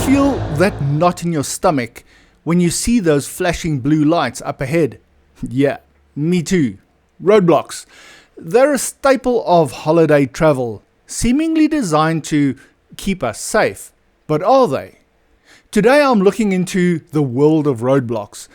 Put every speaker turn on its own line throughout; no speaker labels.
feel that knot in your stomach when you see those flashing blue lights up ahead? Yeah, me too. Roadblocks. They're a staple of holiday travel, seemingly designed to keep us safe. But are they? Today I'm looking into the world of roadblocks,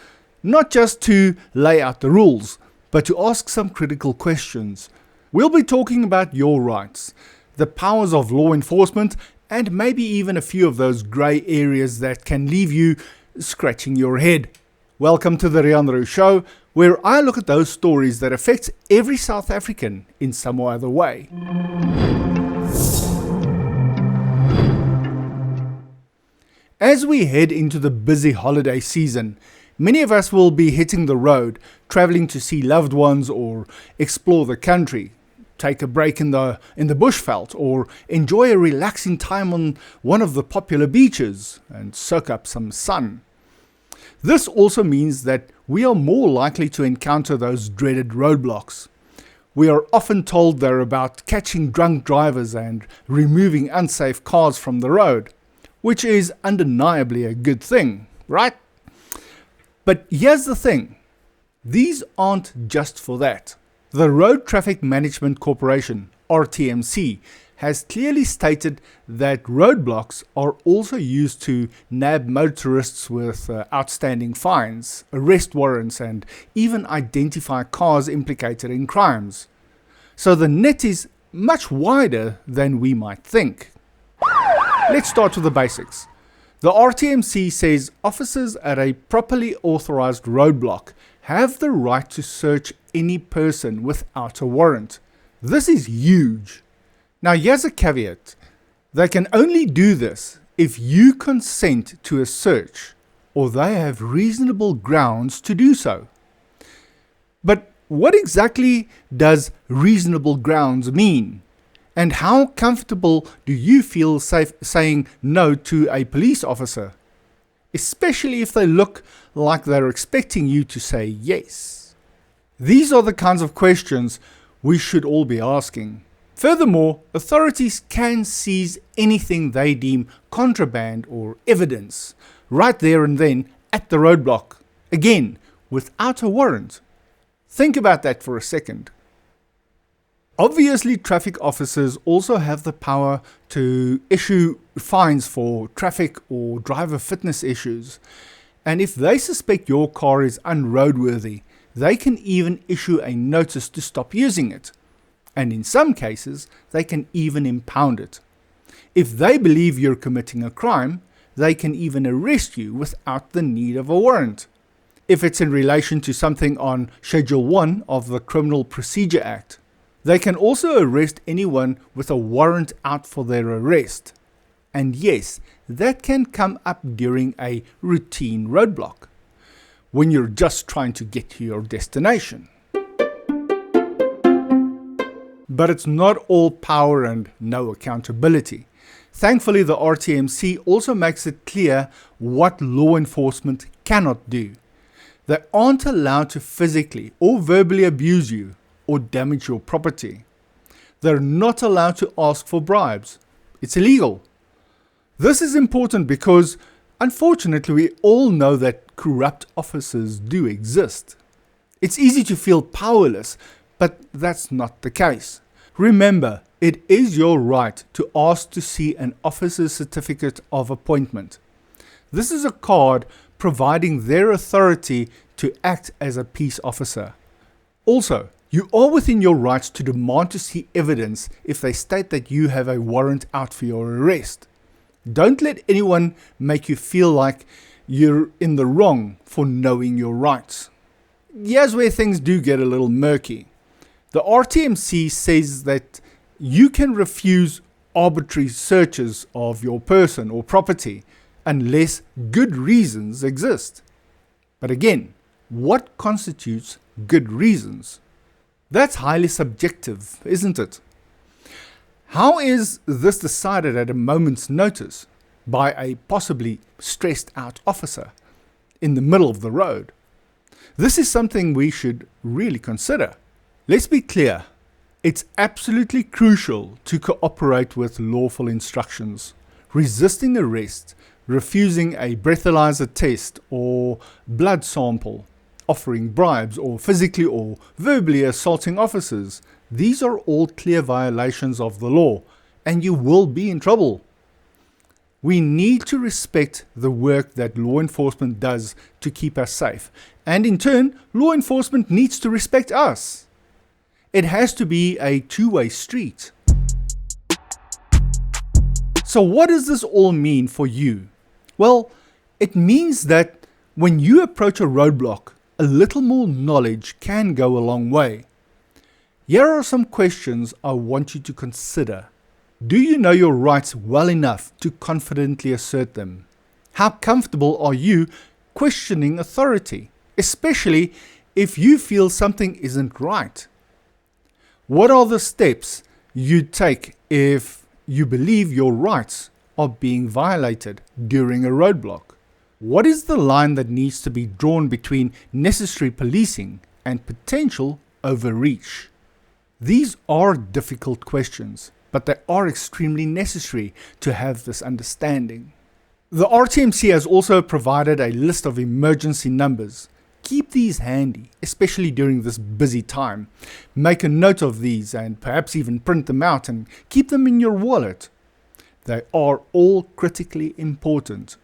not just to lay out the rules, but to ask some critical questions. We'll be talking about your rights, the powers of law enforcement, and maybe even a few of those grey areas that can leave you scratching your head. Welcome to the Riaan Roux Show, where I look at those stories that affect every South African in some or other way. As we head into the busy holiday season, many of us will be hitting the road, travelling to see loved ones or explore the country, take a break in the bushveld, or enjoy a relaxing time on one of the popular beaches and soak up some sun. This also means that we are more likely to encounter those dreaded roadblocks. We are often told they're about catching drunk drivers and removing unsafe cars from the road, which is undeniably a good thing, right? But here's the thing, these aren't just for that. The Road Traffic Management Corporation, RTMC, has clearly stated that roadblocks are also used to nab motorists with outstanding fines, arrest warrants, and even identify cars implicated in crimes. So the net is much wider than we might think. Let's start with the basics. The RTMC says officers at a properly authorized roadblock have the right to search any person without a warrant. This is huge. Now here's a caveat. They can only do this if you consent to a search or they have reasonable grounds to do so. But what exactly does reasonable grounds mean? And how comfortable do you feel safe saying no to a police officer? Especially if they look like they're expecting you to say yes. These are the kinds of questions we should all be asking. Furthermore, authorities can seize anything they deem contraband or evidence right there and then at the roadblock, again, without a warrant. Think about that for a second. Obviously, traffic officers also have the power to issue fines for traffic or driver fitness issues. And if they suspect your car is unroadworthy, they can even issue a notice to stop using it. And in some cases, they can even impound it. If they believe you're committing a crime, they can even arrest you without the need of a warrant. If it's in relation to something on Schedule 1 of the Criminal Procedure Act, they can also arrest anyone with a warrant out for their arrest. And yes, that can come up during a routine roadblock, when you're just trying to get to your destination. But it's not all power and no accountability. Thankfully, the RTMC also makes it clear what law enforcement cannot do. They aren't allowed to physically or verbally abuse you or damage your property. They're not allowed to ask for bribes. It's illegal. This is important because, unfortunately, we all know that corrupt officers do exist. It's easy to feel powerless, but that's not the case. Remember, it is your right to ask to see an officer's certificate of appointment. This is a card providing their authority to act as a peace officer. Also, you are within your rights to demand to see evidence if they state that you have a warrant out for your arrest. Don't let anyone make you feel like you're in the wrong for knowing your rights. Here's where things do get a little murky. The RTMC says that you can refuse arbitrary searches of your person or property unless good reasons exist. But again, what constitutes good reasons? That's highly subjective, isn't it? How is this decided at a moment's notice by a possibly stressed out officer in the middle of the road? This is something we should really consider. Let's be clear, it's absolutely crucial to cooperate with lawful instructions. resisting arrest, refusing a breathalyzer test or blood sample, offering bribes, or physically or verbally assaulting officers. These are all clear violations of the law, and you will be in trouble. We need to respect the work that law enforcement does to keep us safe, and in turn, law enforcement needs to respect us. It has to be a two-way street. So what does this all mean for you? Well, it means that when you approach a roadblock, a little more knowledge can go a long way. Here are some questions I want you to consider. Do you know your rights well enough to confidently assert them? How comfortable are you questioning authority, especially if you feel something isn't right? What are the steps you'd take if you believe your rights are being violated during a roadblock? What is the line that needs to be drawn between necessary policing and potential overreach? These are difficult questions, but they are extremely necessary to have this understanding. The RTMC has also provided a list of emergency numbers. Keep these handy, especially during this busy time. Make a note of these and perhaps even print them out and keep them in your wallet. They are all critically important.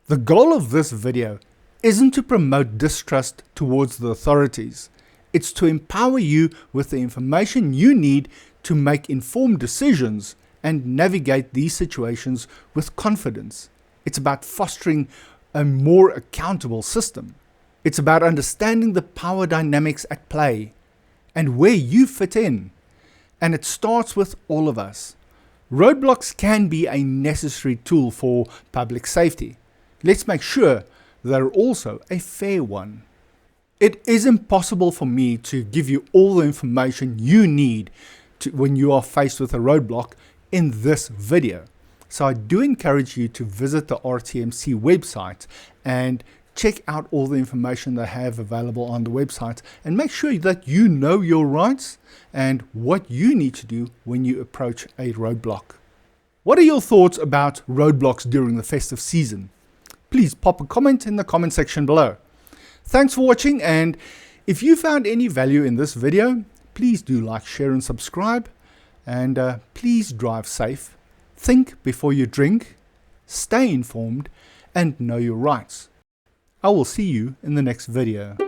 The goal of this video isn't to promote distrust towards the authorities. It's to empower you with the information you need to make informed decisions and navigate these situations with confidence. It's about fostering a more accountable system. It's about understanding the power dynamics at play and where you fit in. And it starts with all of us. Roadblocks can be a necessary tool for public safety. Let's make sure they're also a fair one. It is impossible for me to give you all the information you need when you are faced with a roadblock in this video. So I do encourage you to visit the RTMC website and check out all the information they have available on the website and make sure that you know your rights and what you need to do when you approach a roadblock. What are your thoughts about roadblocks during the festive season? Please pop a comment in the comment section below. Thanks for watching, and if you found any value in this video, please do like, share and subscribe, and please drive safe, think before you drink, stay informed and know your rights. I will see you in the next video.